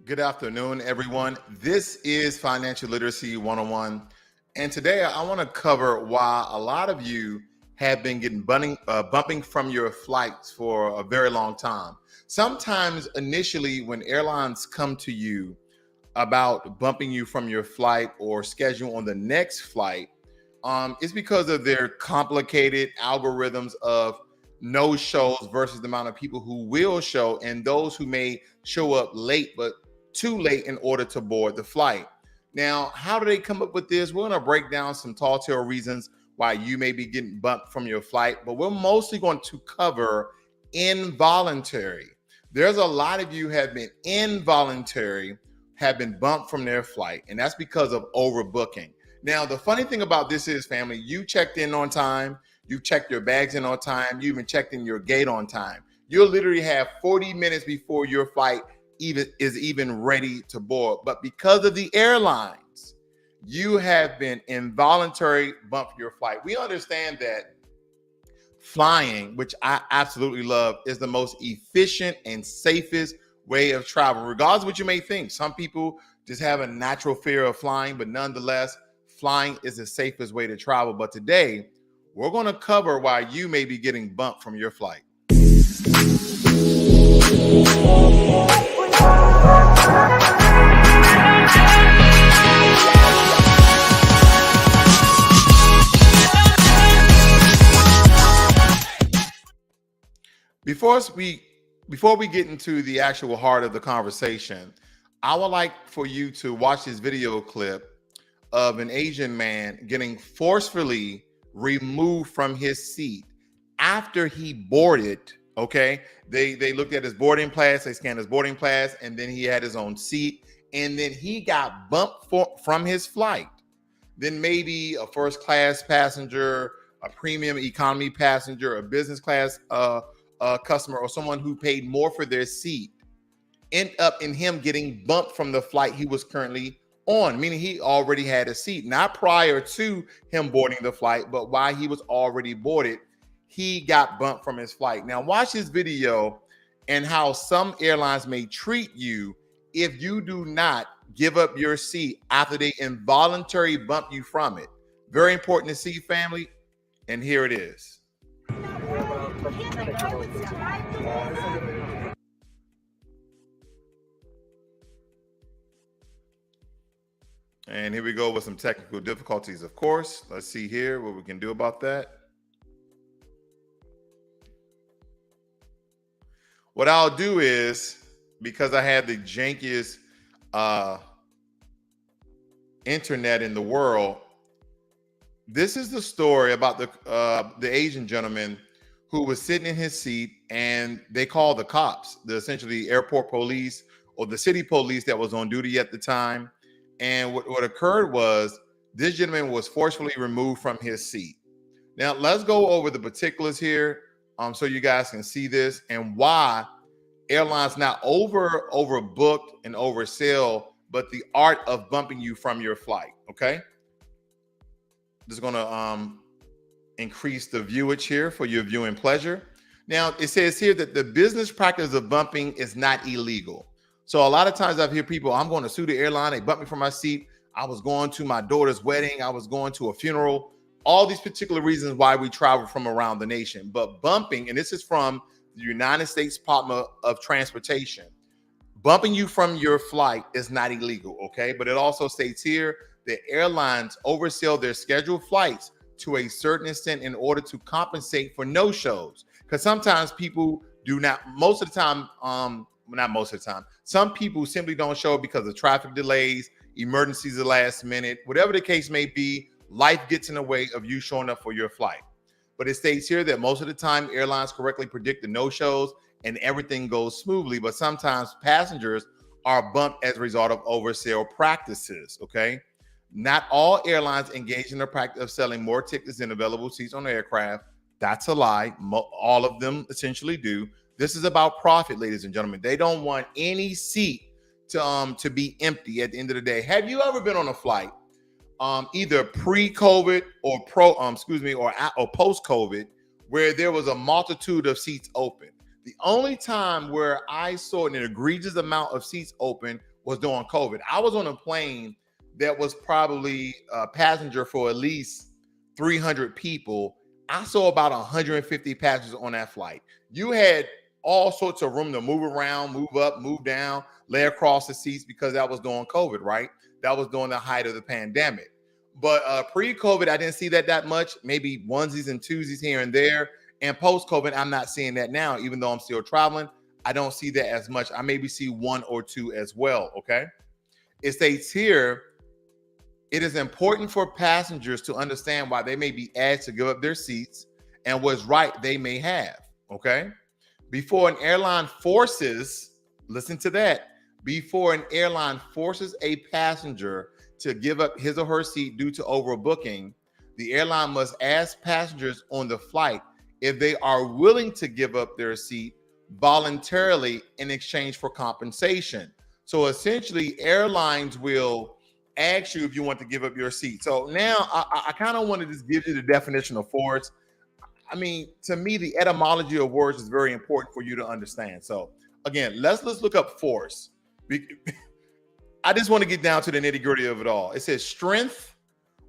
Good afternoon, everyone. This is Financial Literacy 101. And today I want to cover why a lot of you have been getting bumping from your flights for a very long time. Sometimes, initially, when airlines come to you about bumping you from your flight or schedule on the next flight, it's because of their complicated algorithms of no shows versus the amount of people who will show and those who may show up late but too late in order to board the flight. Now, how do they come up with this? We're going to break down some tall tale reasons why you may be getting bumped from your flight, but we're mostly going to cover involuntary. There's a lot of you have been involuntary, have been bumped from their flight, and that's because of overbooking. Now, the funny thing about this is, family, you checked in on time, you checked your bags in on time, you even checked in your gate on time. You'll literally have 40 minutes before your flight even ready to board. But because of the airlines, you have been involuntary bumped your flight. We understand that flying, which I absolutely love, is the most efficient and safest way of travel, regardless of what you may think. Some people just have a natural fear of flying, but nonetheless, flying is the safest way to travel. But today, we're going to cover why you may be getting bumped from your flight. Before we get into the actual heart of the conversation, I would like for you to watch this video clip of an Asian man getting forcefully removed from his seat after he boarded. Okay, they looked at his boarding pass, they scanned his boarding pass, and then he had his own seat, and then he got bumped from his flight. Then maybe a first class passenger, a premium economy passenger, a business class customer, or someone who paid more for their seat end up in him getting bumped from the flight he was currently on, meaning he already had a seat, not prior to him boarding the flight, but while he was already boarded, he got bumped from his flight. Now watch this video and how some airlines may treat you if you do not give up your seat after they involuntarily bump you from it. Very important to see, family, and here it is. And here we go with some technical difficulties, of course. Let's see here what we can do about that. What I'll do is, because I have the jankiest internet in the world, this is the story about the Asian gentleman who was sitting in his seat, and they called the cops, essentially airport police or the city police that was on duty at the time. And what occurred was this gentleman was forcefully removed from his seat. Now, let's go over the particulars here so you guys can see this and why airlines not overbooked and oversell, but the art of bumping you from your flight, okay? This is going to increase the viewage here for your viewing pleasure. Now, it says here that the business practice of bumping is not illegal. So a lot of times I've heard people, I'm going to sue the airline, they bumped me from my seat. I was going to my daughter's wedding. I was going to a funeral. All these particular reasons why we travel from around the nation. But bumping, and this is from the United States Department of Transportation, bumping you from your flight is not illegal, okay? But it also states here that airlines oversell their scheduled flights to a certain extent in order to compensate for no-shows. Because sometimes people do not, most of the time, not most of the time, some people simply don't show up because of traffic delays, emergencies at the last minute, whatever the case may be, life gets in the way of you showing up for your flight. But it states here that most of the time airlines correctly predict the no-shows and everything goes smoothly, but sometimes passengers are bumped as a result of oversell practices, okay? Not all airlines engage in the practice of selling more tickets than available seats on the aircraft. That's a lie. All of them essentially do. This is about profit, ladies and gentlemen. They don't want any seat to be empty at the end of the day. Have you ever been on a flight, either pre-COVID or post-COVID, where there was a multitude of seats open? The only time where I saw an egregious amount of seats open was during COVID. I was on a plane that was probably a passenger for at least 300 people. I saw about 150 passengers on that flight. You had all sorts of room to move around, move up, move down, lay across the seats because that was during COVID, right? That was during the height of the pandemic. But pre-COVID, I didn't see that much, maybe onesies and twosies here and there. And post-COVID, I'm not seeing that now, even though I'm still traveling. I don't see that as much. I maybe see one or two as well, okay? It states here, it is important for passengers to understand why they may be asked to give up their seats and what's right they may have, okay? Before an airline forces, listen to that, before an airline forces a passenger to give up his or her seat due to overbooking, the airline must ask passengers on the flight if they are willing to give up their seat voluntarily in exchange for compensation. So essentially, airlines will ask you if you want to give up your seat. So now I kind of want to just give you the definition of force. I mean, to me, the etymology of words is very important for you to understand. So again, let's look up force. I just want to get down to the nitty-gritty of it all. It says strength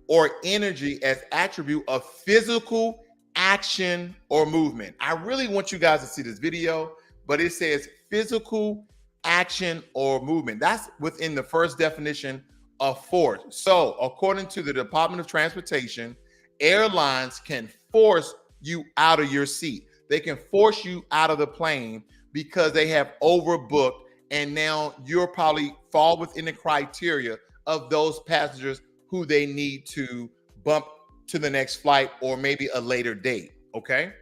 or energy as attribute of physical action or movement. I really want you guys to see this video, but it says physical action or movement. That's within the first definition of force. So according to the Department of Transportation, airlines can force you out of your seat. They can force you out of the plane because they have overbooked, and now you're probably fall within the criteria of those passengers who they need to bump to the next flight or maybe a later date, okay?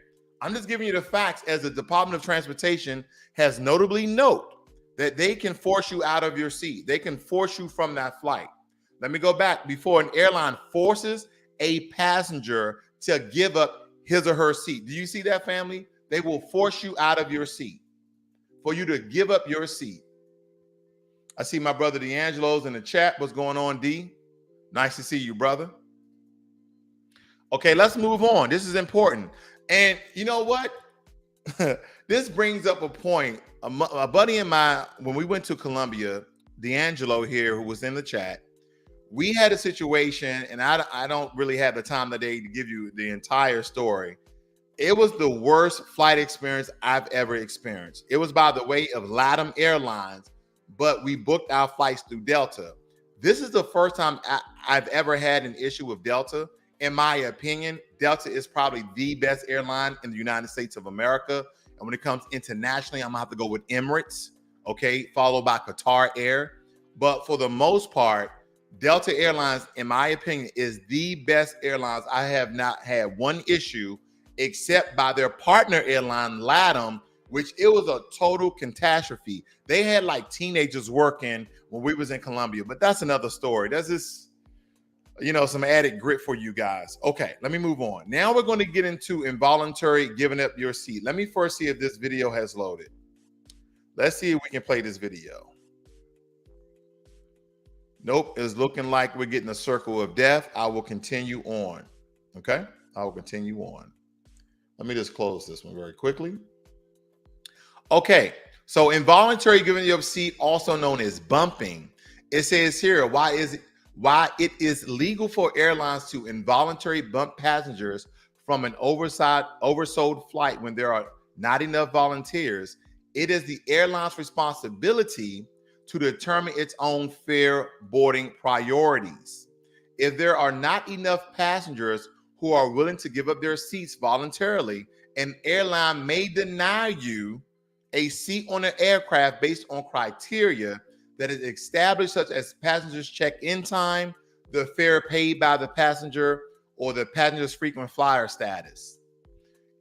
I'm just giving you the facts as the Department of Transportation has notably noted that they can force you out of your seat. They can force you from that flight. Let me go back. Before an airline forces a passenger to give up his or her seat. Do you see that, family? They will force you out of your seat for you to give up your seat. I see my brother D'Angelo's in the chat. What's going on, D? Nice to see you, brother. Okay, let's move on. This is important. And you know what? This brings up a point. A buddy of mine, when we went to Colombia, D'Angelo here, who was in the chat, we had a situation, and I don't really have the time today to give you the entire story. It was the worst flight experience I've ever experienced. It was by the way of LATAM Airlines, but we booked our flights through Delta. This is the first time I've ever had an issue with Delta. In my opinion, Delta is probably the best airline in the United States of America. And when it comes internationally, I'm gonna have to go with Emirates, okay, followed by Qatar Air. But for the most part, Delta Airlines, in my opinion, is the best airlines. I have not had one issue except by their partner airline, LATAM, which it was a total catastrophe. They had like teenagers working when we was in Colombia, but that's another story. That's just, you know, some added grit for you guys. Okay, let me move on. Now we're going to get into involuntary giving up your seat. Let me first see if this video has loaded. Let's see if we can play this video. Nope, it's looking like we're getting a circle of death. I will continue on. Okay, I will continue on. Let me just close this one very quickly. Okay, so involuntary giving your seat, also known as bumping. It says here, why it is legal for airlines to involuntarily bump passengers from an oversold flight when there are not enough volunteers. It is the airline's responsibility to determine its own fare boarding priorities. If there are not enough passengers who are willing to give up their seats voluntarily, an airline may deny you a seat on an aircraft based on criteria that is established, such as passengers' check-in time, the fare paid by the passenger, or the passenger's frequent flyer status.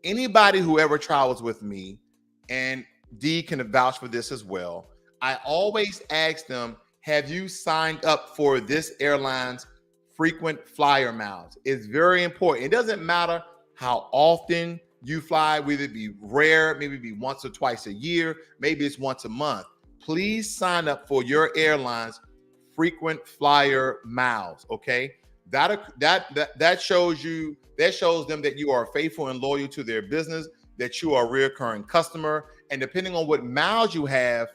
Anybody who ever travels with me, and D can vouch for this as well, I always ask them, have you signed up for this airline's frequent flyer miles? It's very important. It doesn't matter how often you fly, whether it be rare, maybe it be once or twice a year, maybe it's once a month. Please sign up for your airline's frequent flyer miles, okay? That shows them that you are faithful and loyal to their business, that you are a recurring customer, and depending on what miles you have,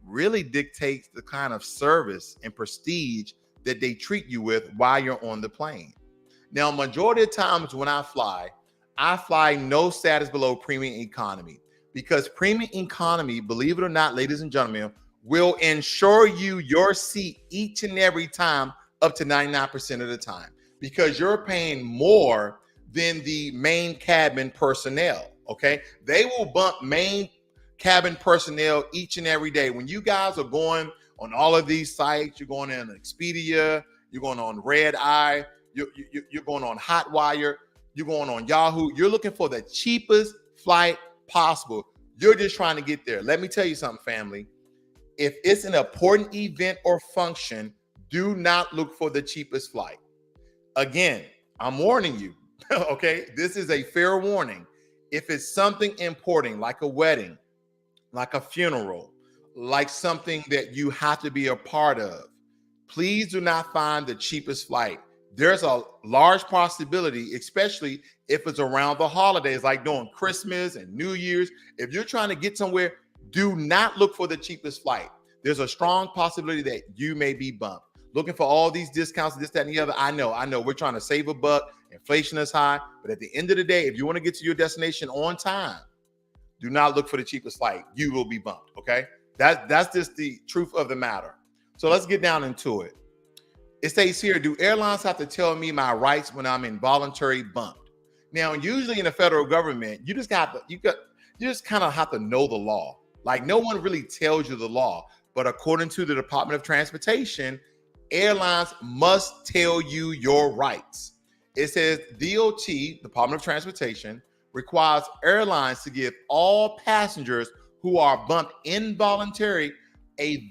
really dictates the kind of service and prestige that they treat you with while you're on the plane. Now, majority of times when I fly no status below premium economy, because premium economy, believe it or not, ladies and gentlemen, will insure you your seat each and every time up to 99% of the time, because you're paying more than the main cabin personnel, okay? They will bump main cabin personnel each and every day. When you guys are going on all of these sites, you're going on Expedia, you're going on Red Eye, you're going on Hotwire, you're going on Yahoo, you're looking for the cheapest flight possible. You're just trying to get there. Let me tell you something, family. If it's an important event or function, do not look for the cheapest flight. Again, I'm warning you, okay? This is a fair warning. If it's something important, like a wedding, like a funeral, like something that you have to be a part of, please do not find the cheapest flight. There's a large possibility, especially if it's around the holidays, like during Christmas and New Year's. If you're trying to get somewhere, do not look for the cheapest flight. There's a strong possibility that you may be bumped. Looking for all these discounts, this, that, and the other. I know. We're trying to save a buck. Inflation is high. But at the end of the day, if you want to get to your destination on time, do not look for the cheapest flight. You will be bumped, okay? That's just the truth of the matter. So let's get down into it. It states here, do airlines have to tell me my rights when I'm involuntarily bumped? Now, usually in the federal government, you just kind of have to know the law. Like, no one really tells you the law. But according to the Department of Transportation, airlines must tell you your rights. It says DOT, Department of Transportation, requires airlines to give all passengers who are bumped involuntarily a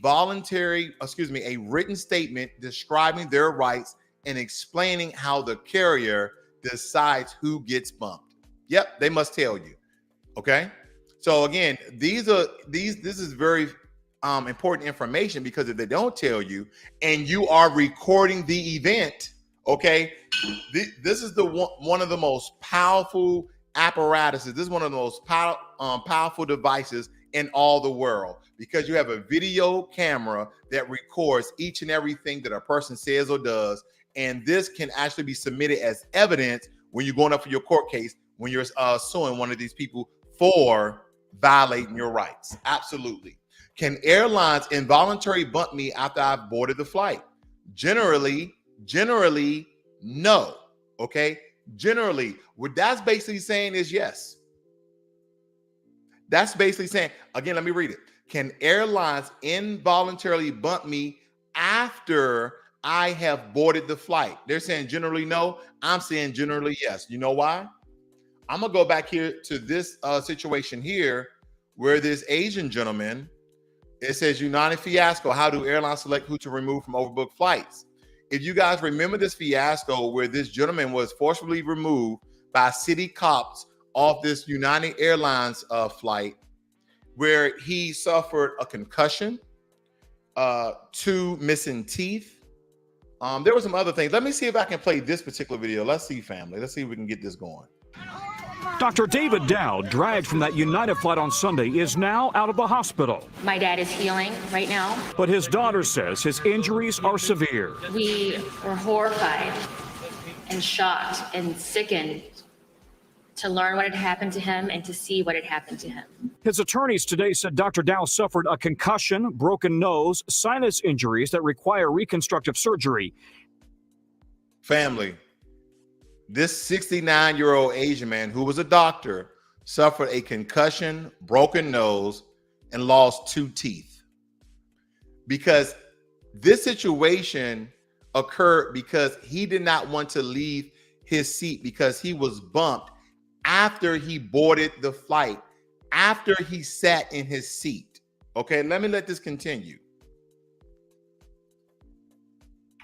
written statement describing their rights and explaining how the carrier decides who gets bumped. Yep, they must tell you. Okay. So again, this is very important information, because if they don't tell you and you are recording the event, okay, this is one of the most powerful apparatuses. This is one of the most powerful devices in all the world, because you have a video camera that records each and everything that a person says or does. And this can actually be submitted as evidence when you're going up for your court case, when you're suing one of these people for violating your rights. Absolutely. Can airlines involuntarily bump me after I've boarded the flight? Generally, no. Okay. Generally, what that's basically saying is yes. That's basically saying, again, let me read it. Can airlines involuntarily bump me after I have boarded the flight? They're saying generally no. I'm saying generally yes. You know why? I'm going to go back here to this situation here where this Asian gentleman, it says United fiasco. How do airlines select who to remove from overbooked flights? If you guys remember this fiasco where this gentleman was forcibly removed by city cops off this United Airlines flight, where he suffered a concussion, 2 missing teeth. There were some other things. Let me see if I can play this particular video. Let's see, family. Let's see if we can get this going. Dr. David Dow, dragged from that United flight on Sunday, is now out of the hospital. My dad is healing right now. But his daughter says his injuries are severe. We were horrified and shocked and sickened to learn what had happened to him and to see what had happened to him. His attorneys today said Dr. Dow suffered a concussion, broken nose, sinus injuries that require reconstructive surgery. Family, this 69-year-old Asian man who was a doctor suffered a concussion, broken nose, and lost 2 teeth. Because this situation occurred because he did not want to leave his seat, because he was bumped after he boarded the flight, after he sat in his seat. Okay, let this continue.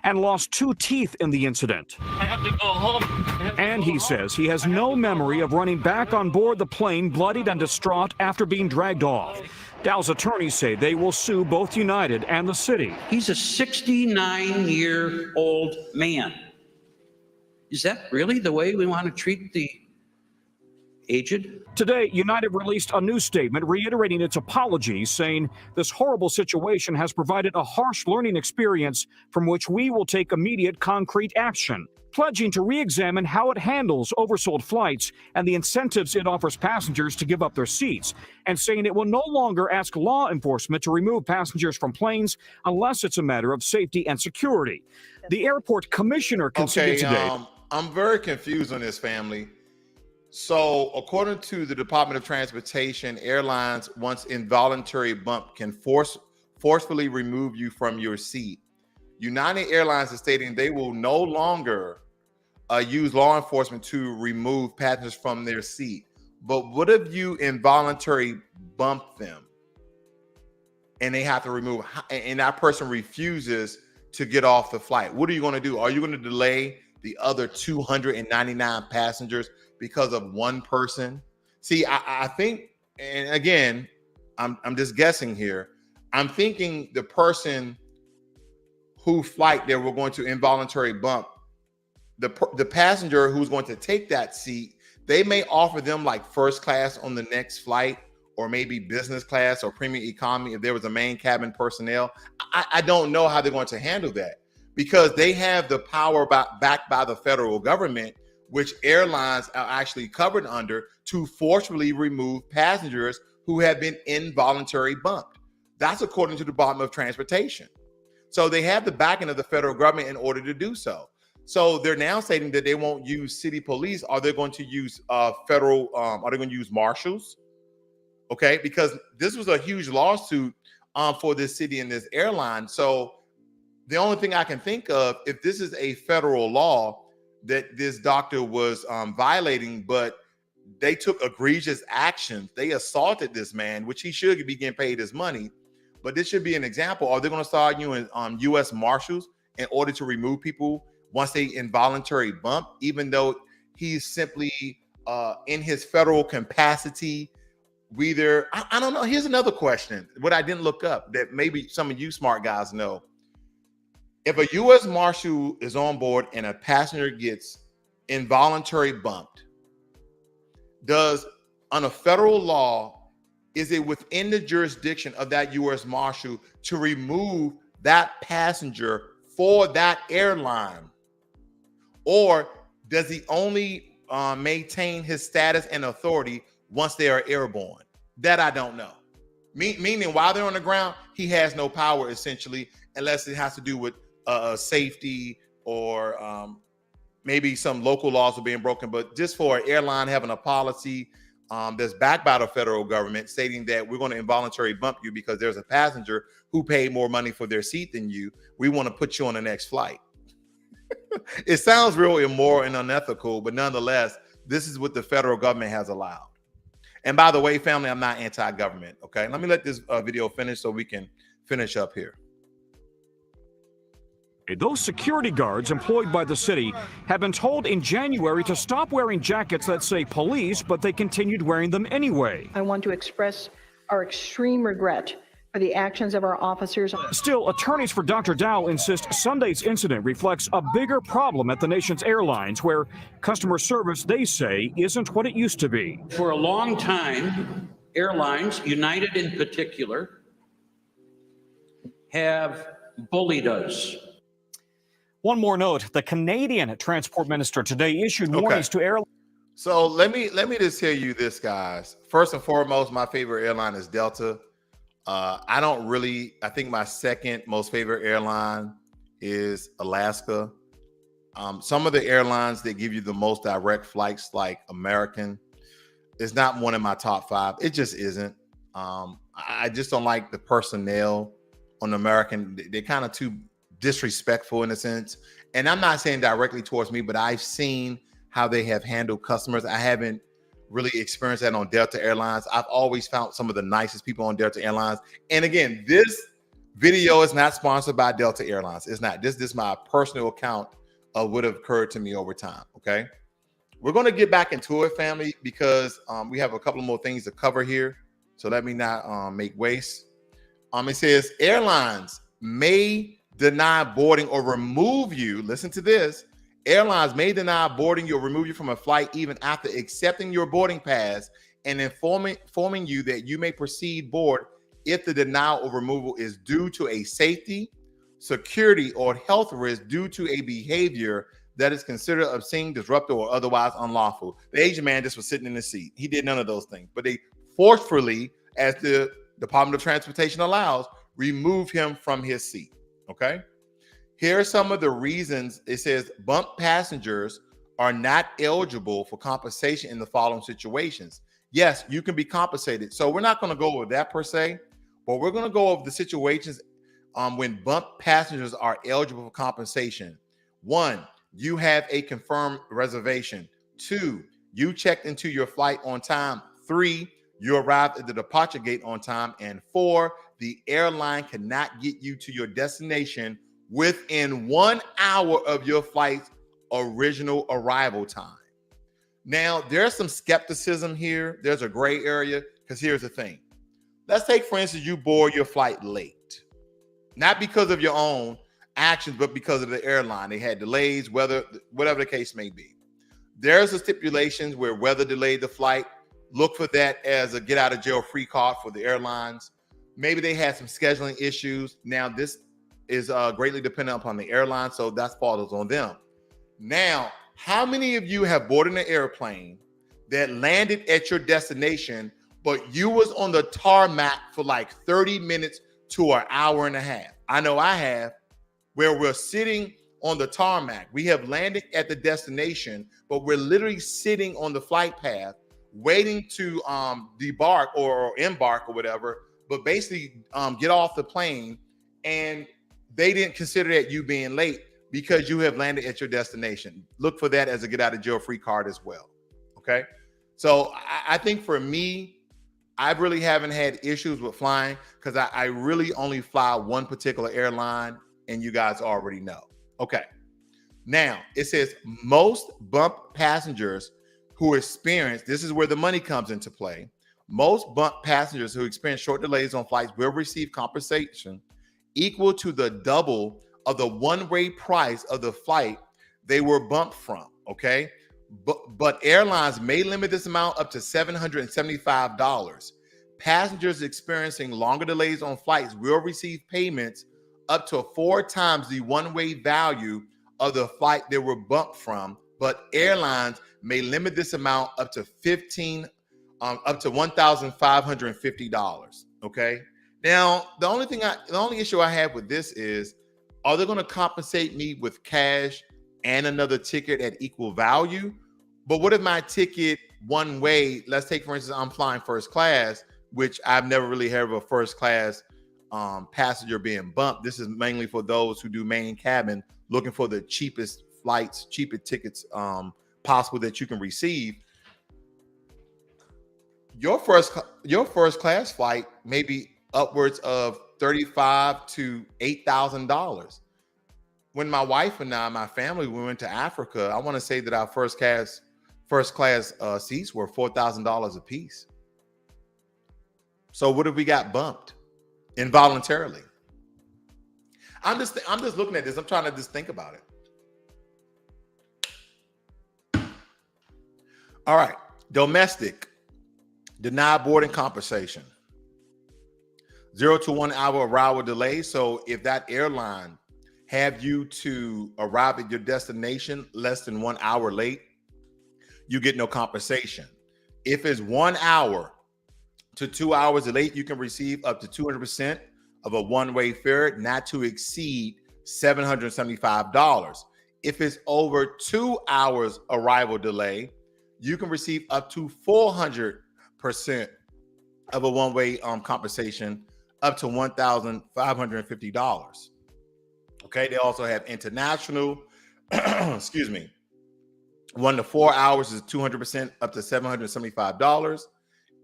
And lost 2 teeth in the incident. I have to go home. And he says he has no memory of running back on board the plane bloodied and distraught after being dragged off. Dow's attorneys say they will sue both United and the city. He's a 69-year-old man. Is that really the way we want to treat the aged. Today, United released a new statement reiterating its apologies, saying this horrible situation has provided a harsh learning experience from which we will take immediate concrete action, pledging to re-examine how it handles oversold flights and the incentives it offers passengers to give up their seats, and saying it will no longer ask law enforcement to remove passengers from planes unless it's a matter of safety and security. The airport commissioner conceded today. I'm very confused on this, family. So according to the Department of Transportation, airlines, once involuntary bump, can forcefully remove you from your seat. United Airlines is stating they will no longer use law enforcement to remove passengers from their seat. But what if you involuntarily bump them and they have to remove, and that person refuses to get off the flight? What are you going to do? Are you going to delay the other 299 passengers because of one person? See, I think, and again, I'm just guessing here. I'm thinking the person whose flight they were going to involuntarily bump, the passenger who's going to take that seat, they may offer them like first class on the next flight, or maybe business class or premium economy if there was a main cabin personnel. I don't know how they're going to handle that, because they have the power backed by the federal government, which airlines are actually covered under, to forcibly remove passengers who have been involuntarily bumped. That's according to the Department of Transportation. So they have the backing of the federal government in order to do so. So they're now stating that they won't use city police. Are they going to use federal, are they going to use marshals? Okay, because this was a huge lawsuit for this city and this airline. So the only thing I can think of, if this is a federal law that this doctor was violating, but they took egregious actions, they assaulted this man, which he should be getting paid his money. But this should be an example. Are they going to start using U.S. Marshals in order to remove people once they involuntarily bump, even though he's simply in his federal capacity? I don't know. Here's another question, what I didn't look up that maybe some of you smart guys know. If a U.S. Marshal is on board and a passenger gets involuntarily bumped, on a federal law, is it within the jurisdiction of that U.S. Marshal to remove that passenger for that airline? Or does he only maintain his status and authority once they are airborne? That I don't know. Meaning while they're on the ground, he has no power essentially, unless it has to do with safety or maybe some local laws are being broken. But just for an airline having a policy that's backed by the federal government stating that we're going to involuntarily bump you because there's a passenger who paid more money for their seat than you, we want to put you on the next flight. It sounds real immoral and unethical, but nonetheless, this is what the federal government has allowed. And by the way, family, I'm not anti-government. Okay, let me let this video finish so we can finish up here. Those security guards employed by the city have been told in January to stop wearing jackets that say police, but they continued wearing them anyway. I want to express our extreme regret for the actions of our officers. Still, attorneys for Dr. Dow insist Sunday's incident reflects a bigger problem at the nation's airlines, where customer service, they say, isn't what it used to be. For a long time, airlines, United in particular, have bullied us. One more note, the Canadian transport minister today issued warnings to airlines. So let me just tell you this, guys. First and foremost, my favorite airline is Delta. I think my second most favorite airline is Alaska. Some of the airlines that give you the most direct flights, like American, is not one of my top five. It just isn't. I just don't like the personnel on American. They're kind of too disrespectful in a sense. And I'm not saying directly towards me, but I've seen how they have handled customers. I haven't really experienced that on Delta Airlines. I've always found some of the nicest people on Delta Airlines. And again, this video is not sponsored by Delta Airlines. It's not. This is my personal account of what have occurred to me over time. Okay. We're going to get back into it, family, because we have a couple more things to cover here. So let me not make waste. It says airlines may deny boarding or remove you, listen to this, Airlines may deny boarding you or remove you from a flight even after accepting your boarding pass and informing you that you may proceed board if the denial or removal is due to a safety, security, or health risk due to a behavior that is considered obscene, disruptive, or otherwise unlawful. The Asian man just was sitting in the seat. He did none of those things, but they forcefully, as the Department of Transportation allows, remove him from his seat. Okay. Here are some of the reasons. It says bump passengers are not eligible for compensation in the following situations. Yes, you can be compensated. So we're not going to go over that per se, but we're going to go over the situations when bump passengers are eligible for compensation. 1, you have a confirmed reservation. 2, you checked into your flight on time. 3, you arrived at the departure gate on time. And 4, the airline cannot get you to your destination within 1 hour of your flight's original arrival time. Now, there's some skepticism here. There's a gray area, because here's the thing. Let's take, for instance, you board your flight late. Not because of your own actions, but because of the airline. They had delays, weather, whatever the case may be. There's a stipulations where weather delayed the flight. Look for that as a get out of jail free card for the airlines. Maybe they had some scheduling issues. Now, this is greatly dependent upon the airline, so that's falls on them. Now, how many of you have boarded an airplane that landed at your destination, but you was on the tarmac for like 30 minutes to an hour and a half? I know I have, where we're sitting on the tarmac. We have landed at the destination, but we're literally sitting on the flight path, waiting to debark or embark or whatever, but basically get off the plane, and they didn't consider that you being late because you have landed at your destination. Look for that as a get out of jail free card as well. Okay. So I think for me, I really haven't had issues with flying because I really only fly one particular airline, and you guys already know. Okay. Now it says most bump passengers who experience, this is where the money comes into play. Most bump passengers who experience short delays on flights will receive compensation equal to the double of the one-way price of the flight they were bumped from, okay? But airlines may limit this amount up to $775. Passengers experiencing longer delays on flights will receive payments up to 4 times the one-way value of the flight they were bumped from, but airlines may limit this amount up to $1,550, okay? Now, the only issue I have with this is, are they going to compensate me with cash and another ticket at equal value? But what if my ticket one way, let's take, for instance, I'm flying first class, which I've never really heard of a first class passenger being bumped. This is mainly for those who do main cabin, looking for the cheapest flights, cheapest tickets possible that you can receive. Your first class flight may be upwards of $35,000 to $8,000. When my wife and I, my family, we went to Africa, I want to say that our first class seats were $4,000 a piece. So what if we got bumped involuntarily? I'm just looking at this. I'm trying to just think about it. All right, domestic, denied boarding compensation. 0 to 1 hour arrival delay. So if that airline have you to arrive at your destination less than 1 hour late, you get no compensation. If it's 1 hour to 2 hours late, you can receive up to 200% of a one-way fare, not to exceed $775. If it's over 2 hours arrival delay, you can receive up to 400% of a one-way compensation, up to $1,550. Okay, they also have international, excuse me, 1 to 4 hours is 200%, up to $775.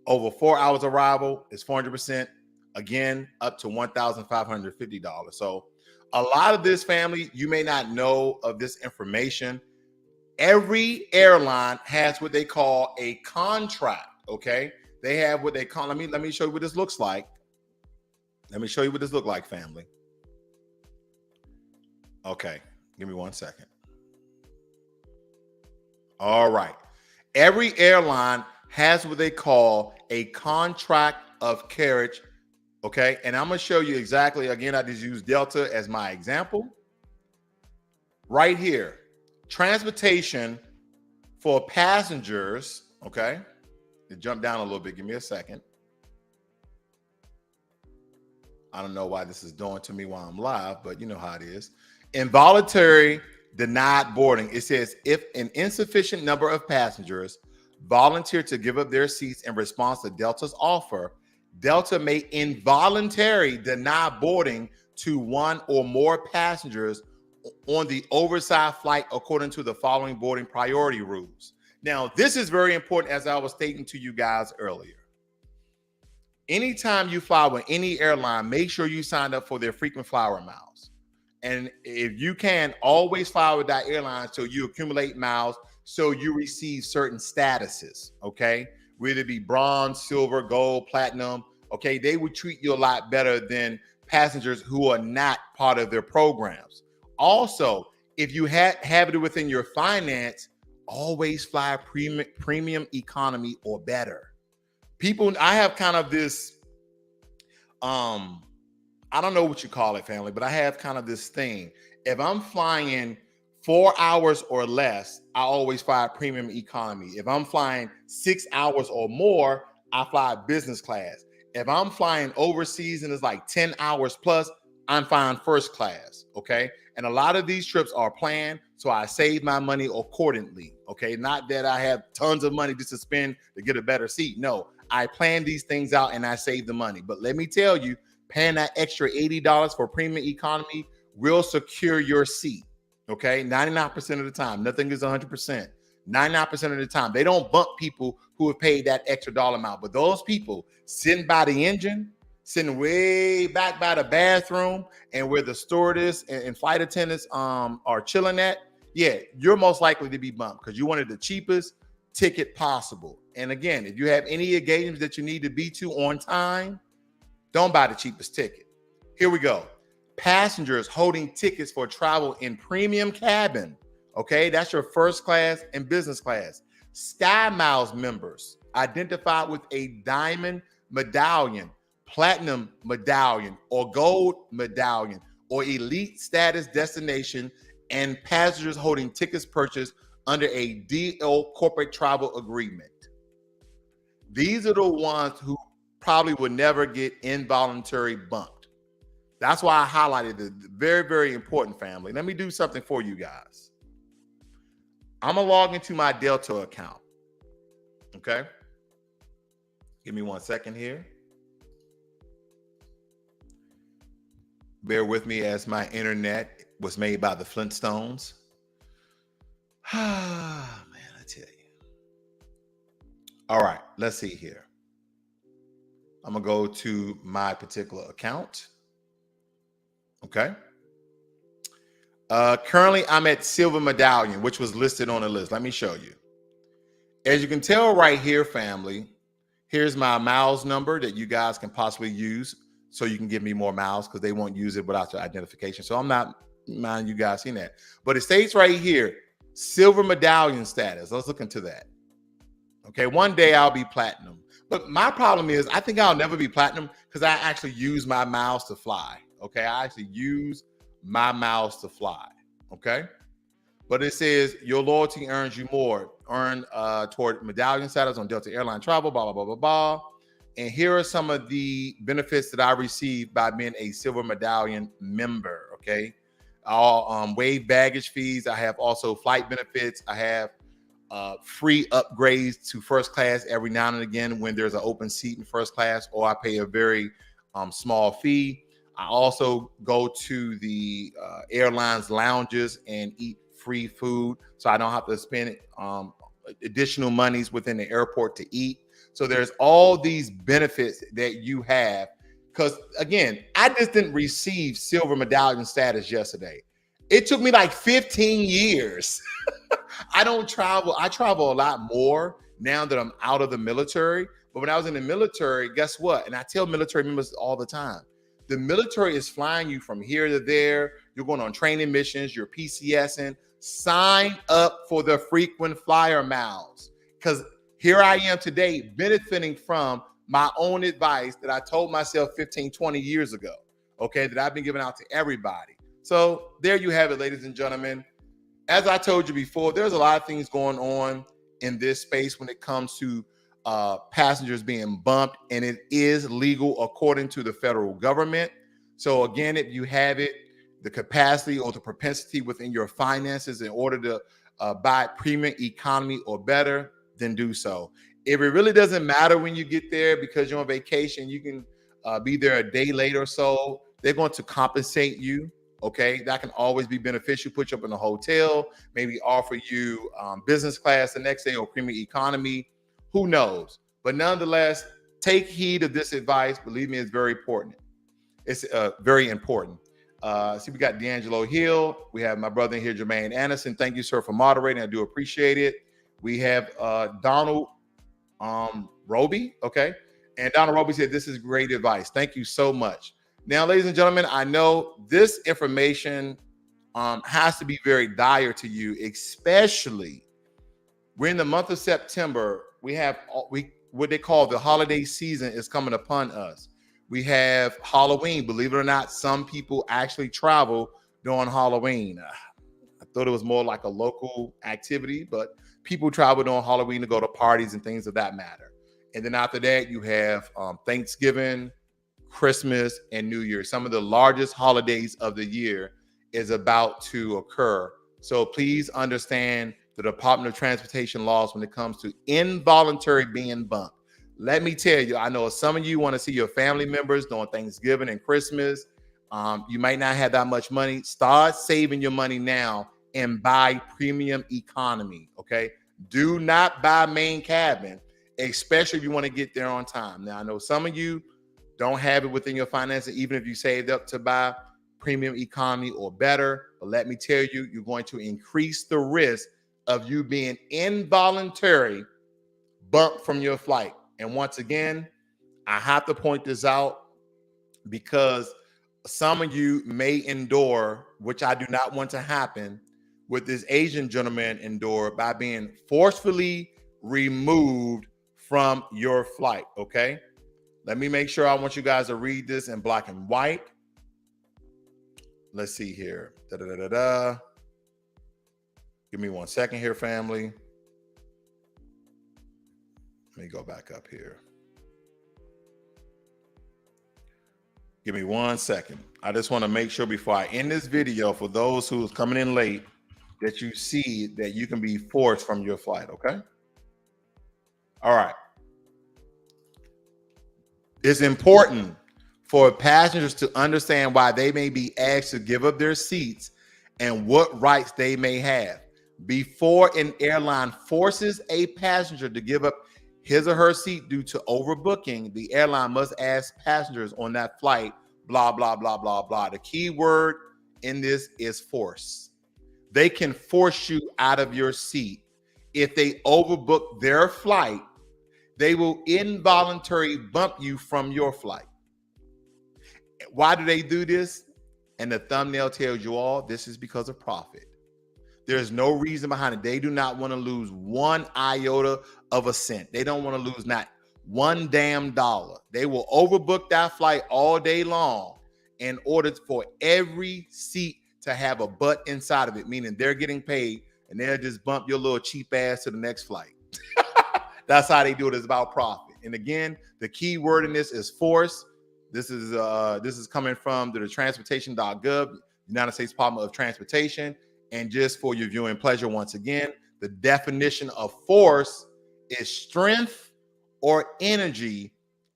Over 4 hours arrival is 400%, again, up to $1,550. So a lot of this, family, you may not know of this information. Every airline has what they call a contract, okay? They have what they call, let me show you what this looks like. Let me show you what this looks like, family. Okay, give me 1 second. All right. Every airline has what they call a contract of carriage. Okay. And I'm going to show you exactly, again, I just use Delta as my example. Right here, transportation for passengers. Okay. To jump down a little bit, give me a second. I don't know why this is doing to me while I'm live, but you know how it is. Involuntary denied boarding. It says if an insufficient number of passengers volunteer to give up their seats in response to Delta's offer, Delta may involuntarily deny boarding to one or more passengers on the oversized flight according to the following boarding priority rules. Now, this is very important, as I was stating to you guys earlier. Anytime you fly with any airline, make sure you sign up for their frequent flyer miles. And if you can, always fly with that airline so you accumulate miles so you receive certain statuses, okay? Whether it be bronze, silver, gold, platinum, okay? They would treat you a lot better than passengers who are not part of their programs. Also, if you have it within your finance, always fly premium economy or better. People, I have kind of this, I don't know what you call it, family, but I have kind of this thing. If I'm flying 4 hours or less, I always fly premium economy. If I'm flying 6 hours or more, I fly business class. If I'm flying overseas and it's like 10 hours plus, I'm flying first class, okay? And a lot of these trips are planned, so I save my money accordingly, okay? Not that I have tons of money just to spend to get a better seat. No, I plan these things out and I save the money. But let me tell you, paying that extra $80 for premium economy will secure your seat, okay? 99% of the time. Nothing is 100%. 99% of the time. They don't bump people who have paid that extra dollar amount. But those people sitting by the engine, sitting way back by the bathroom and where the stewardess and flight attendants are chilling at, yeah, you're most likely to be bumped because you wanted the cheapest ticket possible. And again, if you have any engagements that you need to be to on time, don't buy the cheapest ticket. Here we go. Passengers holding tickets for travel in premium cabin. Okay, that's your first class and business class. Sky Miles members identified with a diamond medallion, platinum medallion, or gold medallion, or elite status destination, and passengers holding tickets purchased under a DL corporate travel agreement. These are the ones who probably would never get involuntary bumped. That's why I highlighted it. Very, very important, family. Let me do something for you guys. I'm gonna log into my Delta account. Okay. Give me 1 second here. Bear with me as my internet was made by the Flintstones. Ah, man, I tell you. All right, let's see here. I'm gonna go to my particular account. Okay. Currently, I'm at Silver Medallion, which was listed on the list. Let me show you. As you can tell right here, family, here's my miles number that you guys can possibly use so you can give me more miles because they won't use it without your identification. So I'm not mind you guys seeing that. But it states right here, Silver Medallion status. Let's look into that. Okay, one day I'll be platinum. But my problem is I think I'll never be platinum because I actually use my miles to fly. Okay, I actually use my miles to fly. Okay, but it says your loyalty earns you more. Earn toward medallion status on Delta Airline travel, blah, blah, blah, blah, blah. And here are some of the benefits that I received by being a Silver Medallion member. Okay, all waived baggage fees. I have also flight benefits. I have free upgrades to first class every now and again when there's an open seat in first class, or I pay a very small fee. I also go to the airlines lounges and eat free food, so I don't have to spend additional monies within the airport to eat. So there's all these benefits that you have. Because again, I just didn't receive Silver Medallion status yesterday. It took me like 15 years. I don't travel. I travel a lot more now that I'm out of the military. But when I was in the military, guess what? And I tell military members all the time, the military is flying you from here to there. You're going on training missions. You're PCSing. sign up for the frequent flyer miles, because here I am today benefiting from my own advice that I told myself 15, 20 years ago, okay, that I've been giving out to everybody. So there you have it, ladies and gentlemen. As I told you before, there's a lot of things going on in this space when it comes to passengers being bumped, and it is legal according to the federal government. So again, if you have it, the capacity or the propensity within your finances in order to buy premium economy or better, then do so. If it really doesn't matter when you get there because you're on vacation, you can be there a day late or so. They're going to compensate you. Okay, that can always be beneficial. Put you up in a hotel, maybe offer you business class the next day or premium economy. Who knows? But nonetheless, take heed of this advice. Believe me, it's very important. It's very important. See, we got D'Angelo Hill. We have my brother in here, Jermaine Anderson. Thank you, sir, for moderating. I do appreciate it. We have Donald Roby. Okay, and Donald Roby said this is great advice. Thank you so much. Now, ladies and gentlemen, I know this information has to be very dire to you, especially we're in the month of September. We have what they call the holiday season is coming upon us. We have Halloween. Believe it or not, some people actually travel during Halloween. I thought it was more like a local activity, but people travel during Halloween to go to parties and things of that matter. And then after that, you have Thanksgiving, Christmas, and New Year. Some of the largest holidays of the year is about to occur. So please understand the Department of Transportation laws when it comes to involuntary being bumped. Let me tell you, I know some of you want to see your family members during Thanksgiving and Christmas. You might not have that much money. Start saving your money now and buy premium economy, okay? Do not buy main cabin, especially if you want to get there on time. Now, I know some of you don't have it within your finances, even if you saved up to buy premium economy or better. But let me tell you, you're going to increase the risk of you being involuntary bumped from your flight. And once again, I have to point this out because some of you may endure, which I do not want to happen, with this Asian gentleman endured by being forcefully removed from your flight, okay? Let me make sure. I want you guys to read this in black and white. Let's see here. Give me 1 second here, family. Let me go back up here. Give me 1 second. I just want to make sure before I end this video, for those who's coming in late, that you see that you can be forced from your flight, okay? All right. It's important for passengers to understand why they may be asked to give up their seats and what rights they may have. Before an airline forces a passenger to give up his or her seat due to overbooking, the airline must ask passengers on that flight, blah, blah, blah, blah, blah. The key word in this is force. They can force you out of your seat. If they overbook their flight, they will involuntarily bump you from your flight. Why do they do this? And the thumbnail tells you all, this is because of profit. There's no reason behind it. They do not want to lose one iota of a cent. They don't want to lose not one damn dollar. They will overbook that flight all day long in order for every seat to have a butt inside of it, meaning they're getting paid and they'll just bump your little cheap ass to the next flight. That's how they do it. It's about profit. And again, the key word in this is force. This is coming from the transportation.gov, United States Department of Transportation. And just for your viewing pleasure, once again, the definition of force is strength or energy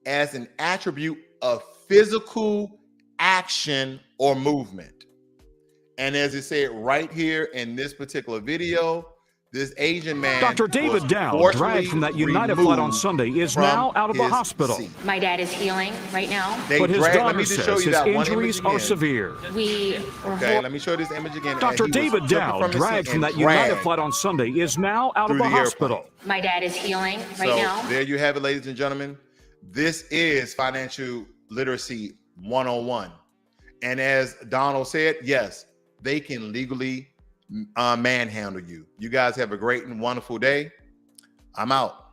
as an attribute of physical action or movement. And as it said right here in this particular video, this Asian man, Dr. David Dow, dragged from that United flight on Sunday, is now out of the hospital. Seat. My dad is healing right now. But his daughter says his injuries are severe. Let me show you this image again. Dr. David Dow, dragged from that United flight on Sunday, is now out of the hospital. My dad is healing right now. There you have it, ladies and gentlemen. This is Financial Literacy 101. And as Donald said, yes, they can legally manhandle you. You guys have a great and wonderful day. I'm out.